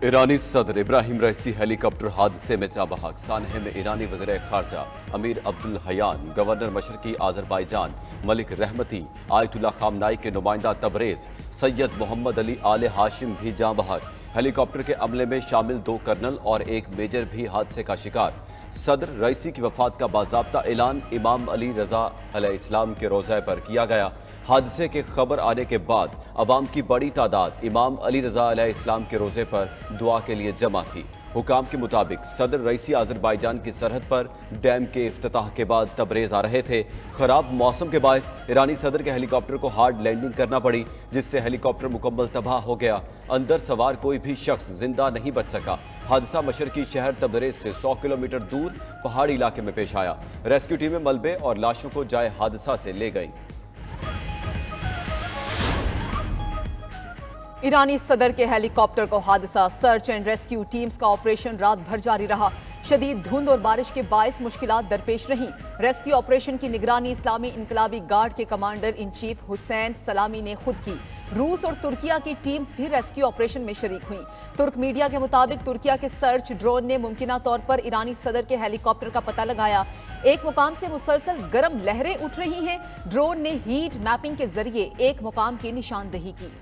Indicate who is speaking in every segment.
Speaker 1: ईरानी सदर इब्राहिम रईसी हेलीकॉप्टर हादसे में जाँ बहक। सानहे में ईरानी वज़ीर ख़ारजा अमीर अब्दुल हयान, गवर्नर मशरकी आज़रबाईजान मलिक रहमती, आयतुल्लाह खामनाई के नुमाइंदा तबरेज़ सैयद मोहम्मद अली आले हाशिम भी जाँ बहक। हेलीकॉप्टर के अमले में शामिल 2 कर्नल और 1 मेजर भी हादसे का शिकार। सदर रईसी की वफात का बाज़ाब्ता ऐलान इमाम अली रज़ा अलैहिस्सलाम के रोज़े पर किया गया। हादसे के खबर आने के बाद अवाम की बड़ी तादाद इमाम अली रज़ा अलैहिस्सलाम के रोज़े पर दुआ के लिए जमा थी। हुकाम के मुताबिक सदर रईसी आज़रबाईजान की सरहद पर डैम के इफ्तिताह के बाद तबरेज़ आ रहे थे। खराब मौसम के बायस ईरानी सदर के हेलीकॉप्टर को हार्ड लैंडिंग करना पड़ी, जिससे हेलीकॉप्टर मुकम्मल तबाह हो गया। अंदर सवार कोई भी शख्स जिंदा नहीं बच सका। हादसा मशरकी शहर तबरेज़ से 100 किलोमीटर दूर पहाड़ी इलाके में पेश आया। रेस्क्यू टीमें मलबे और लाशों को जाए हादसा से ले गई।
Speaker 2: ईरानी सदर के हेलीकॉप्टर को हादसा। सर्च एंड रेस्क्यू टीम्स का ऑपरेशन रात भर जारी रहा। शदीद धुंध और बारिश के बायस मुश्किलात दरपेश रहीं। रेस्क्यू ऑपरेशन की निगरानी इस्लामी इनकलाबी गार्ड के कमांडर इन चीफ हुसैन सलामी ने खुद की। रूस और तुर्किया की टीम्स भी रेस्क्यू ऑपरेशन में शरीक हुई। तुर्क मीडिया के मुताबिक तुर्किया के सर्च ड्रोन ने मुमकिना तौर पर ईरानी सदर के हेलीकॉप्टर का पता लगाया। एक मुकाम से मुसलसल गर्म लहरें उठ रही हैं। ड्रोन ने हीट मैपिंग के जरिए एक मुकाम की निशानदेही की।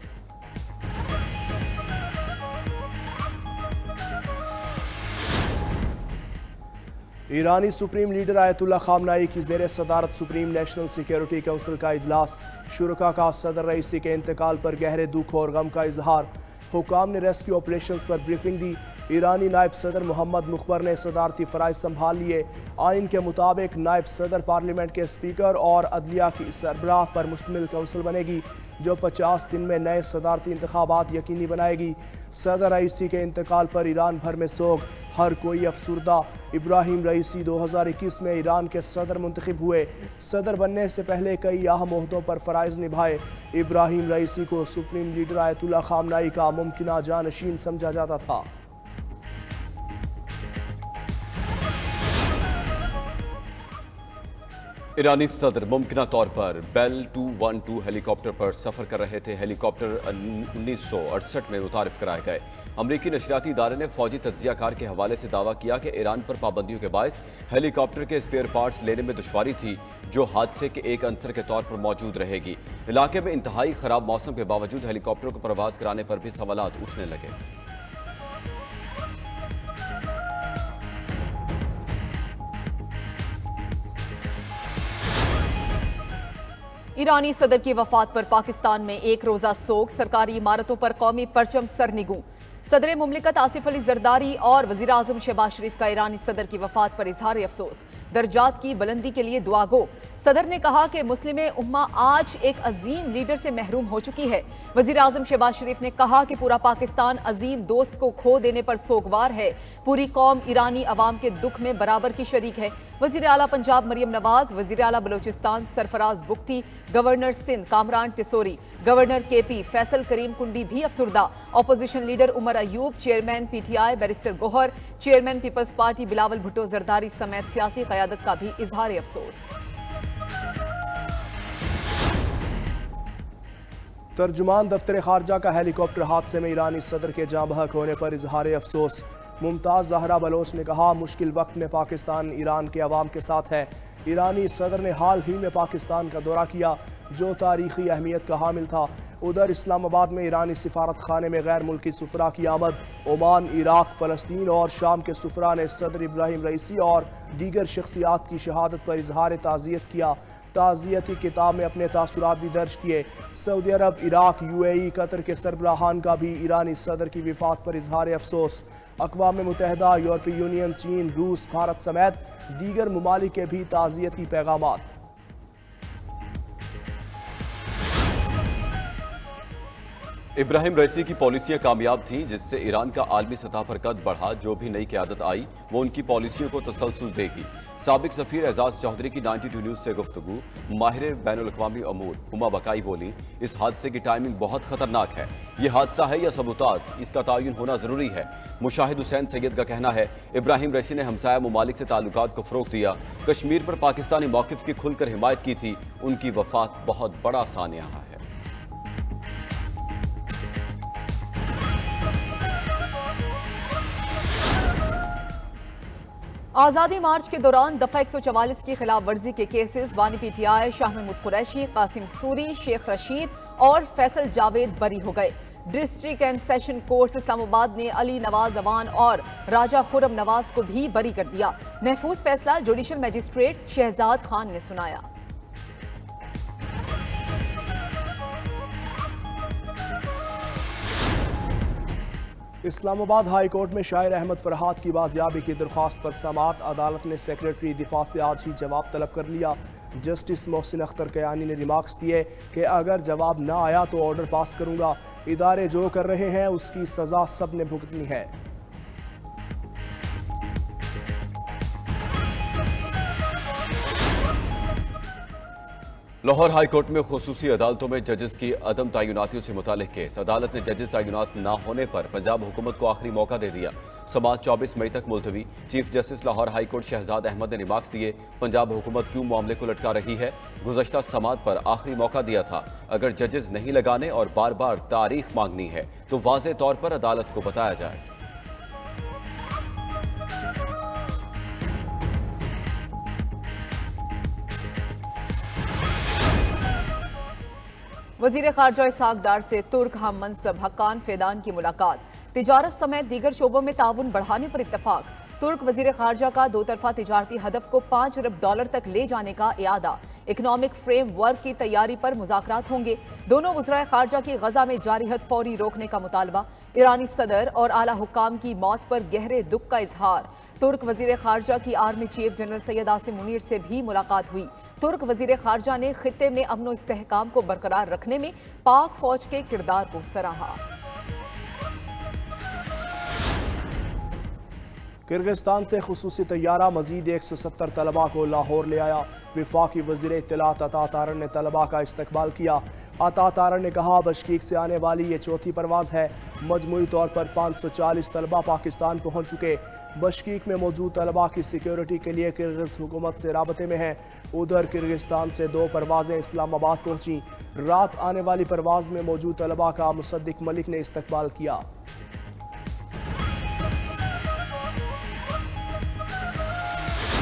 Speaker 3: ईरानी सुप्रीम लीडर आयतुल्लाह खामनाई की ज़ेर सदारत सुप्रीम नेशनल सिक्योरिटी काउंसिल का इजलास। शुरका का सदर रईसी के इंतकाल पर गहरे दुख और गम का इजहार। हुकाम ने रेस्क्यू ऑपरेशंस पर ब्रीफिंग दी। ईरानी नायब सदर मोहम्मद मुखबर ने सदारती फ़राइज़ संभाल लिए। आइन के मुताबिक नायब सदर पार्लियामेंट के स्पीकर और अदलिया की सरबराह पर मुश्तमिल काउंसिल बनेगी, जो 50 दिन में नए सदारती इंतखाबात यकीनी बनाएगी। सदर रईसी के इंतकाल पर ईरान भर में सोग, हर कोई अफसुर्दा। इब्राहिम रईसी 2021 में ईरान के सदर मुंतखब हुए। सदर बनने से पहले कई अहम ओहदों पर फ़राइज़ निभाए। इब्राहिम रईसी को सुप्रीम लीडर आयतुल्लाह खामनाई का मुमकिना जानशीन समझा जाता था।
Speaker 1: ईरानी सदर मुमकिना तौर पर बेल 212 हेलीकॉप्टर पर सफ़र कर रहे थे। हेलीकॉप्टर 1968 में मुतारिफ कराए गए। अमरीकी नशरियाती इदारे ने फौजी तज्जियाकार के हवाले से दावा किया कि ईरान पर पाबंदियों के बायस हेलीकॉप्टर के स्पेयर पार्ट्स लेने में दुश्वारी थी, जो हादसे के एक अंसर के तौर पर मौजूद रहेगी। इलाके में इंतहाई ख़राब मौसम के बावजूद हेलीकॉप्टर को परवाज़ कराने पर भी सवालात उठने लगे।
Speaker 2: ईरानी सदर की वफात पर पाकिस्तान में एक रोजा सोग। सरकारी इमारतों पर कौमी परचम सरनिगू। सदर मुमलिकत आसिफ अली जरदारी और वज़ीर आज़म शहबाज शरीफ का ईरानी सदर की वफात पर इजहार अफसोस। दर्जात की बुलंदी के लिए दुआ गो। सदर ने कहा कि मुस्लिम उम्मा आज एक अजीम लीडर से महरूम हो चुकी है। वज़ीर आज़म शहबाज शरीफ ने कहा कि पूरा पाकिस्तान अजीम दोस्त को खो देने पर सोगवार है। पूरी कौम ईरानी अवाम के दुख में बराबर की शरीक है। वज़ीर आला पंजाब मरियम नवाज, वज़ीर आला Balochistan Sarfraz Bugti, governor Sindh Kamran Tessori, governor KP Faisal Karim Kundi भी अफसुर्दा। Opposition leader Umar Ayub, chairman PTI barrister Gohar, chairman peoples party Bilawal Bhutto Zardari समेत सियासी क़यादत का भी इजहार अफसोस।
Speaker 3: तर्जुमान दफ्तर खारजा का हेलीकॉप्टर हादसे में ईरानी सदर के जाँ बहक होने पर इजहार अफसोस। मुमताज़ ज़हरा बलोच ने कहा, मुश्किल वक्त में पाकिस्तान ईरान के अवाम के साथ है। ईरानी सदर ने हाल ही में पाकिस्तान का दौरा किया, जो तारीखी अहमियत का हामिल था। उधर इस्लामाबाद में ईरानी सिफारत खाने में गैर मुल्की सुफरा की आमद। ओमान, इराक, फ़लस्तीन और शाम के सुफरा ने सदर इब्राहिम रईसी और दीगर शख्सियात की शहादत पर इजहार ताज़ियत किया। ताज़ियती किताब में अपने तासुरात भी दर्ज किए। सऊदी अरब, इराक, यूएई, कतर के सरबराहान का भी ईरानी सदर की विफात पर इजहार अफसोस। अक़वाम मुत्तहिदा, यूरोपीय यूनियन, चीन, रूस, भारत समेत दीगर ममालिक के भी ताज़ियती पैगामात।
Speaker 1: इब्राहिम रईसी की पॉलिसियां कामयाब थीं, जिससे ईरान का आलमी सतह पर कद बढ़ा। जो भी नई क़यादत आई वो उनकी पॉलिसियों को तसलसल देगी। साबिक सफ़ीर एजाज चौधरी की 92 न्यूज़ से गुफ्तगू। माहिर बैनुल-अक़वामी अमूर हुमा बकाई बोली, इस हादसे की टाइमिंग बहुत ख़तरनाक है। ये हादसा है या सबूताज, इसका तयन होना ज़रूरी है। मुशाहिद हुसैन सैयद का कहना है, इब्राहिम रईसी ने हमसाया ममालिक से ताल्लुकात को फ़रोग़ दिया। कश्मीर पर पाकिस्तानी मौक़िफ़ की खुलकर हिमायत की थी। उनकी वफ़ात बहुत बड़ा सानिया है।
Speaker 2: आज़ादी मार्च के दौरान दफा 144 की खिलाफ वर्जी के केसेस बानी पीटीआई शाह महमूद कुरैशी, कासिम सूरी, शेख रशीद और फैसल जावेद बरी हो गए। District and session court Islamabad ने अली नवाज अवान और राजा खुरम नवाज को भी बरी कर दिया। महफूज फैसला जुडिशल मजिस्ट्रेट शहजाद खान ने सुनाया।
Speaker 3: इस्लामाबाद हाई कोर्ट में शायर अहमद फरहाद की बाजियाबी की दरख्वास्त पर समाअत अदालत ने सेक्रेटरी दिफा से आज ही जवाब तलब कर लिया। जस्टिस मोहसिन अख्तर कयानी ने रिमार्क्स दिए कि अगर जवाब ना आया तो ऑर्डर पास करूंगा। इदारे जो कर रहे हैं उसकी सजा सब ने भुगतनी है।
Speaker 1: लाहौर हाई कोर्ट में खुसूसी अदालतों में जजेस की अदम तयनातियों से मुतालिक केस। अदालत ने जजेस तयनात न होने पर पंजाब हुकूमत को आखिरी मौका दे दिया। समाअत 24 मई तक मुलतवी। Chief justice Lahore high court Shahzad Ahmad ने रिमार्क्स दिए, पंजाब हुकूमत क्यों मामले को लटका रही है। गुज़श्ता समाअत पर आखिरी मौका दिया था। अगर जजेस नहीं लगाने और बार बार तारीख मांगनी है तो वाज़ेह तौर पर अदालत को बताया जाए।
Speaker 2: वजीर खारजा इसहाक डार से तुर्क हम मनसब हक्कान फेदान की मुलाकात। तिजारत समेत दीगर शोबों में ताउन बढ़ाने पर इत्तफाक। तुर्क वजीर खारजा का दो तरफा तिजारती हदफ को $5 अरब तक ले जाने का इरादा। इकनॉमिक फ्रेम वर्क की तैयारी पर मुज़ाकरात होंगे। दोनों वज़राए खारजा की गजा में जारी हद फौरी रोकने का मुतालबा। ईरानी सदर और आला हुक्काम की मौत पर गहरे दुख का इजहार। तुर्क वजीर खारजा की army chief general Syed Asim Munir से भी मुलाकात हुई। तुर्क वजीर खारजा ने खित्ते में अमन और इस्तेहकाम को बरकरार रखने में पाक फौज के किरदार को सराहा।
Speaker 3: किर्गिस्तान से खुसूसी तैयारा मजीद 170 तलबा को लाहौर ले आया। विफाकी वज़ीर इत्तलात अता तारन ने तलबा का इस्तकबाल किया। अता तारन ने कहा, बशकीक से आने वाली ये चौथी परवाज़ है। मजमूई तौर पर 540 तलबा पाकिस्तान पहुँच चुके। बशकीक में मौजूद तलबा की सिक्योरिटी के लिए किर्गिज़ हुकूमत से राबते में हैं। उधर किर्गिस्तान से 2 परवाज़ें इस्लामाबाद पहुँची। रात आने वाली परवाज़ में मौजूद तलबा का मुसद्दिक मलिक ने इस्तकबाल किया।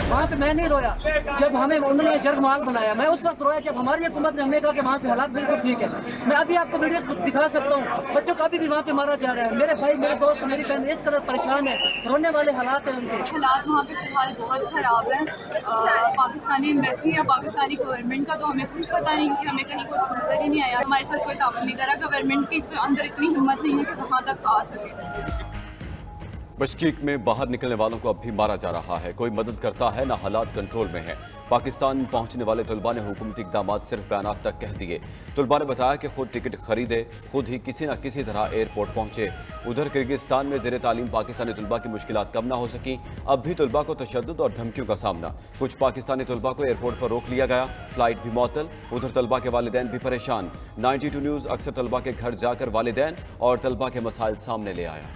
Speaker 4: वहाँ पे मैं नहीं रोया जब हमें उन्होंने जरगमाल बनाया। मैं उस वक्त रोया जब हमारी हुकूमत ने हमें कहा कि वहाँ पे हालात बिल्कुल ठीक है। मैं अभी आपको वीडियोस दिखा सकता हूँ, बच्चों को अभी भी वहाँ पे मारा जा रहा है। मेरे भाई, मेरे दोस्त, मेरी बहन इस कदर परेशान है, रोने वाले हालात है उनके।
Speaker 5: हालात वहाँ पे फिलहाल बहुत ख़राब है। पाकिस्तानी एम्बेसी या पाकिस्तानी गवर्नमेंट का तो हमें कुछ पता नहीं, कि हमें कहीं कुछ नज़र ही नहीं आया। हमारे साथ कोई ताउन नहीं करा। गवर्नमेंट के अंदर इतनी हिम्मत नहीं है कि वहाँ तक आ सके।
Speaker 1: बशकीक में बाहर निकलने वालों को अब भी मारा जा रहा है। कोई मदद करता है ना हालात कंट्रोल में है। पाकिस्तान पहुंचने वाले तलबा ने हुकूमती इक़दाम सिर्फ बयानात तक कह दिए। तलबा ने बताया कि खुद टिकट खरीदे, खुद ही किसी न किसी तरह एयरपोर्ट पहुंचे। उधर किर्गिस्तान में ज़ेर तालीम पाकिस्तानी तलबा की मुश्किलात कम ना हो सकी। अब भी तलबा को तशद्दुद और धमकियों का सामना। कुछ पाकिस्तानी तलबा को एयरपोर्ट पर रोक लिया गया, फ्लाइट भी मअतल। उधर तलबा के वालिदैन भी परेशान। 92 न्यूज़ अक्सर तलबा के घर जाकर वालिदैन और तलबा के मसाइल सामने ले आया।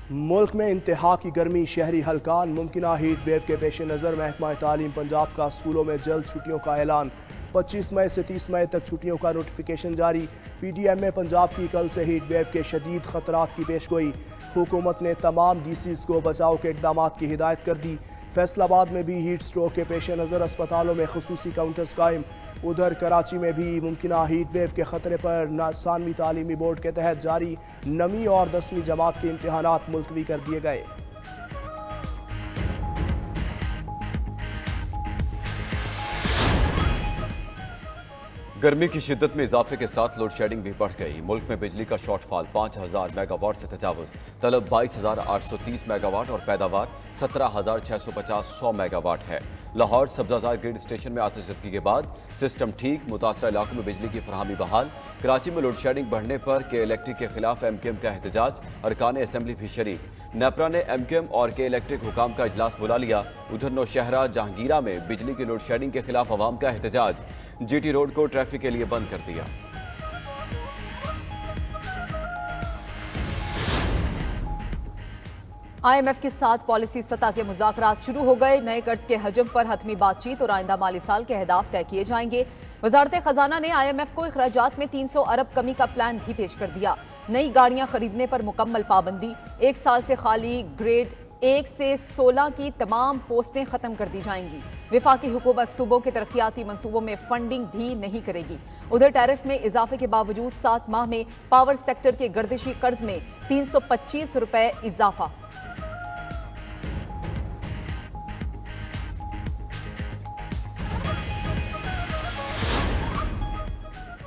Speaker 3: मुल्क में इंतहा की गर्मी, शहरी हलकान। मुमकिना हीट वेव के पेश नज़र महकमा तालीम पंजाब का स्कूलों में जल्द छुट्टियों का ऐलान। 25 मई से 30 मई तक छुट्टियों का नोटिफिकेशन जारी। PDM में पंजाब की कल से हीट वेव के शदीद खतरात की पेशगोई। हुकूमत ने तमाम DCs को बचाव के इकदाम की हिदायत कर दी। फैसलाबाद में भी हीट स्ट्रोक के पेश नज़र अस्पतालों में खुसूसी काउंटर्स कायम। उधर कराची में भी मुमकिना हीट वेव के खतरे पर सानवी तालीमी बोर्ड के तहत जारी नवीं और 10वीं जमात के इम्तहानात मुलतवी कर दिए गए।
Speaker 1: गर्मी की शिद्दत में इजाफे के साथ लोड शेडिंग भी बढ़ गई। मुल्क में बिजली का शॉर्टफॉल 5000 मेगावाट से तजावुज। तलब 22,830 मेगावाट और पैदावार 17,650 मेगावाट है। लाहौर सब्जाजार ग्रिड स्टेशन में आतिशबाजी के बाद सिस्टम ठीक, मुतासरा इलाकों में बिजली की फरहमी बहाल। कराची में लोड शेडिंग बढ़ने पर के इलेक्ट्रिक के खिलाफ MQM का एहतजाज, अरकान असम्बली भी शरीक। नेपरा ने MQM और के इलेक्ट्रिक हुकाम का इजलास बुला लिया। उधर नौशहरा जहांगीरा में बिजली की लोड शेडिंग के खिलाफ अवाम का एहतजाज। GT रोड को ट्रैफिक के लिए बंद कर दिया।
Speaker 2: IMF के साथ पॉलिसी सतह के मुज़ाकरात शुरू हो गए। नए कर्ज के हजम पर हतमी बातचीत और आइंदा माली साल के अहदाफ तय किए जाएंगे। वजारत खजाना ने IMF को अखराजात में 300 अरब कमी का प्लान भी पेश कर दिया। नई गाड़ियां खरीदने पर मुकम्मल पाबंदी, 1 साल से खाली ग्रेड 1 से 16 की तमाम पोस्टें खत्म कर दी जाएंगी। विफाकी हुकूमत सूबों के तरक्याती मंसूबों में फंडिंग भी नहीं करेगी। उधर टैरिफ में इजाफे के बावजूद 7 माह में पावर सेक्टर के गर्दिशी कर्ज में 325 रुपए इजाफा।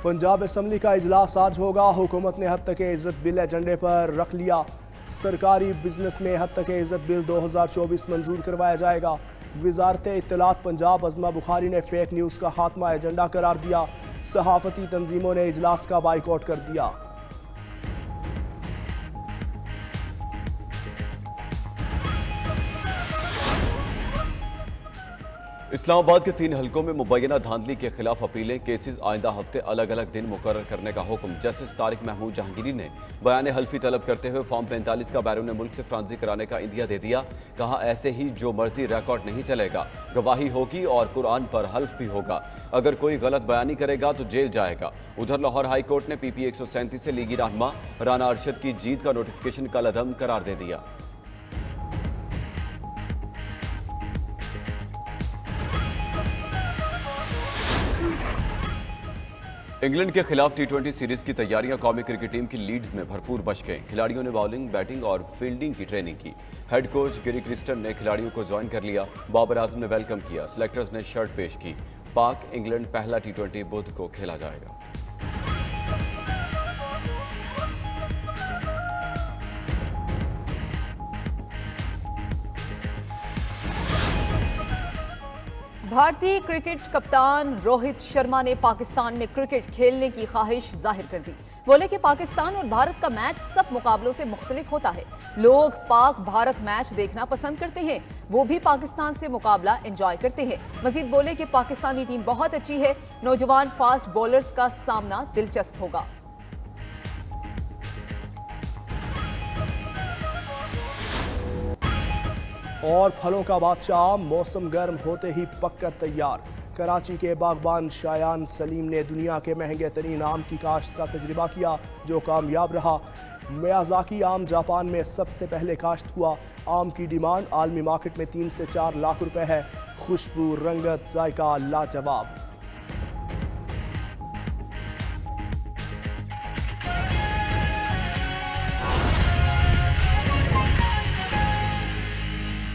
Speaker 3: पंजाब असम्बली का इजलास आज होगा। हुकूमत ने हद तक इज्जत बिल एजेंडे पर रख लिया। सरकारी बिजनेस में हद तक इज्जत बिल 2024 मंजूर करवाया जाएगा। वजारत इत्तलात पंजाब अज़मा बुखारी ने फेक न्यूज़ का खात्मा एजेंडा करार दिया। सहाफ़ती तंजीमों ने इजलास का बाइकआउट कर दिया।
Speaker 1: इस्लामाबाद के 3 हलकों में मुबैना धांधली के खिलाफ अपीलें, केसेस आइंदा हफ्ते अलग अलग दिन मुकर्रर करने का हुक्म। जस्टिस तारिक महमूद जहांगीरी ने बयान हल्फी तलब करते हुए फॉर्म 45 का बैरून मुल्क से फ्रांसी कराने का इंदिया दे दिया। कहा, ऐसे ही जो मर्जी रिकॉर्ड नहीं चलेगा, गवाही होगी और कुरान पर हल्फ भी होगा। अगर कोई गलत बयानी करेगा तो जेल जाएगा। उधर लाहौर हाई कोर्ट ने PP 137 से लीगी रहनुमा राना अरशद की जीत का नोटिफिकेशन कल अदम करार दे दिया। इंग्लैंड के खिलाफ T20 सीरीज की तैयारियां कौमी क्रिकेट टीम की लीड्स में भरपूर बच गए। खिलाड़ियों ने बॉलिंग, बैटिंग और फील्डिंग की ट्रेनिंग की। हेड कोच गिरी क्रिस्टन ने खिलाड़ियों को ज्वाइन कर लिया। बाबर आजम ने वेलकम किया। सिलेक्टर्स ने शर्ट पेश की। पाक इंग्लैंड पहला T20 बुध को खेला जाएगा।
Speaker 2: भारतीय क्रिकेट कप्तान रोहित शर्मा ने पाकिस्तान में क्रिकेट खेलने की ख्वाहिश जाहिर कर दी। बोले कि पाकिस्तान और भारत का मैच सब मुकाबलों से मुख्तलिफ होता है। लोग पाक भारत मैच देखना पसंद करते हैं, वो भी पाकिस्तान से मुकाबला एंजॉय करते हैं। मजीद बोले कि पाकिस्तानी टीम बहुत अच्छी है, नौजवान फास्ट बॉलर्स का सामना दिलचस्प होगा।
Speaker 3: और फलों का बादशाह आम मौसम गर्म होते ही पककर तैयार। कराची के बागबान शायान सलीम ने दुनिया के महंगे तरीन आम की काश्त का तजुर्बा किया, जो कामयाब रहा। मियाज़ाकी आम जापान में सबसे पहले काश्त हुआ। आम की डिमांड आलमी मार्केट में 3 से 4 लाख रुपए है। खुशबू, रंगत, जायका लाजवाब।